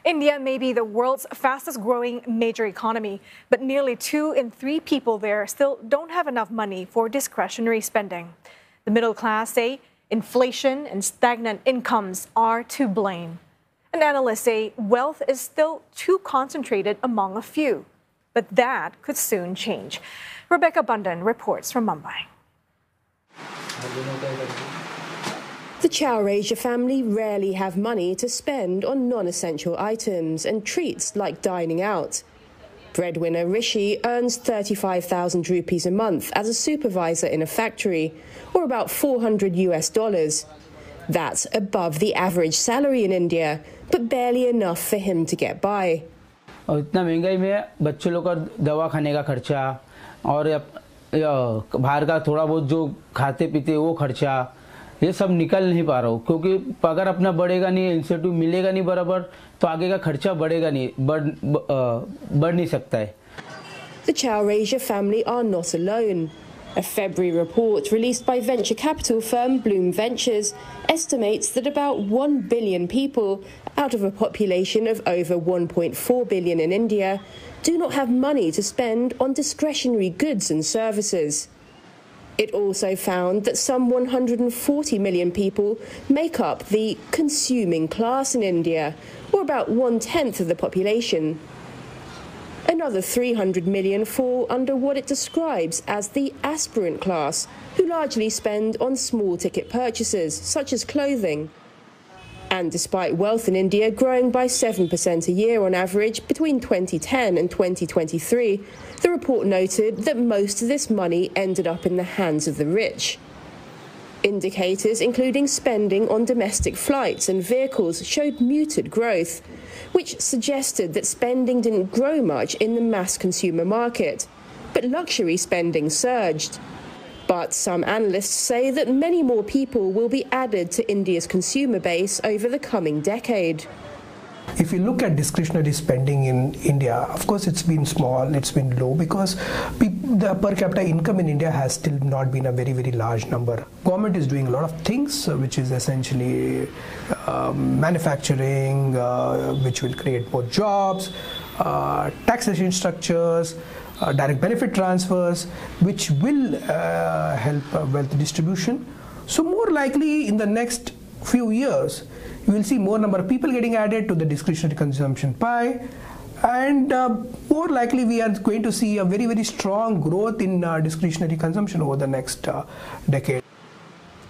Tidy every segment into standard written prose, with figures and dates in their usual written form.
India may be the world's fastest growing major economy, but nearly 2 in 3 people there still don't have enough money for discretionary spending. The middle class say inflation and stagnant incomes are to blame. And analysts say wealth is still too concentrated among a few. But that could soon change. Rebecca Bundhun reports from Mumbai. The Chaurasia family rarely have money to spend on non-essential items and treats like dining out. Breadwinner Rishi earns 35,000 rupees a month as a supervisor in a factory, or about $400. That's above the average salary in India, but barely enough for him to get by. और इतना महंगाई में बच्चों लोग का दवा खाने का खर्चा और बाहर का थोड़ा बहुत जो खाते पीते वो खर्चा ये सब निकल नहीं पा रहा हूँ क्योंकि पगार अपना बढ़ेगा नहीं, इंसेंटिव मिलेगा नहीं बराबर, तो आगे का खर्चा बढ़ेगा नहीं, बढ़ नहीं सकता है. The Chaurasia family are not alone. A February report released by venture capital firm Blume Ventures estimates that about 1 billion people, out of a population of over 1.4 billion in India, do not have money to spend on discretionary goods and services. It also found that some 140 million people make up the consuming class in India, or about 1/10 of the population. Another 300 million fall under what it describes as the aspirant class, who largely spend on small-ticket purchases, such as clothing. And despite wealth in India growing by 7% a year on average between 2010 and 2023, the report noted that most of this money ended up in the hands of the rich. Indicators including spending on domestic flights and vehicles showed muted growth, which suggested that spending didn't grow much in the mass consumer market, but luxury spending surged. But some analysts say that many more people will be added to India's consumer base over the coming decade. If you look at discretionary spending in India, of course it's been small, it's been low because the per capita income in India has still not been a very, very large number. Government is doing a lot of things, which is essentially manufacturing, which will create more jobs, taxation structures, direct benefit transfers, which will help wealth distribution. So more likely in the next few years, you will see more number of people getting added to the discretionary consumption pie, and more likely we are going to see a very, very strong growth in discretionary consumption over the next decade.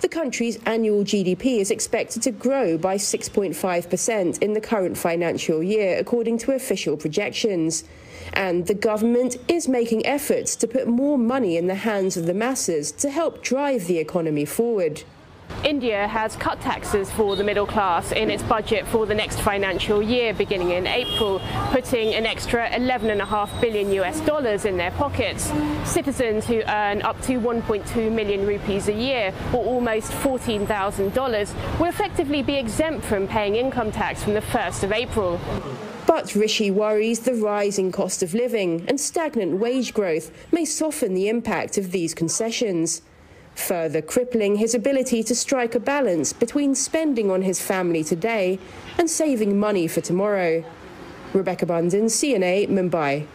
The country's annual GDP is expected to grow by 6.5% in the current financial year, according to official projections. And the government is making efforts to put more money in the hands of the masses to help drive the economy forward. India has cut taxes for the middle class in its budget for the next financial year beginning in April, putting an extra $11.5 billion in their pockets. Citizens who earn up to 1.2 million rupees a year, or almost $14,000, will effectively be exempt from paying income tax from the 1st of April. But Rishi worries the rising cost of living and stagnant wage growth may soften the impact of these concessions, further crippling his ability to strike a balance between spending on his family today and saving money for tomorrow. Rebecca Bundhun, CNA, Mumbai.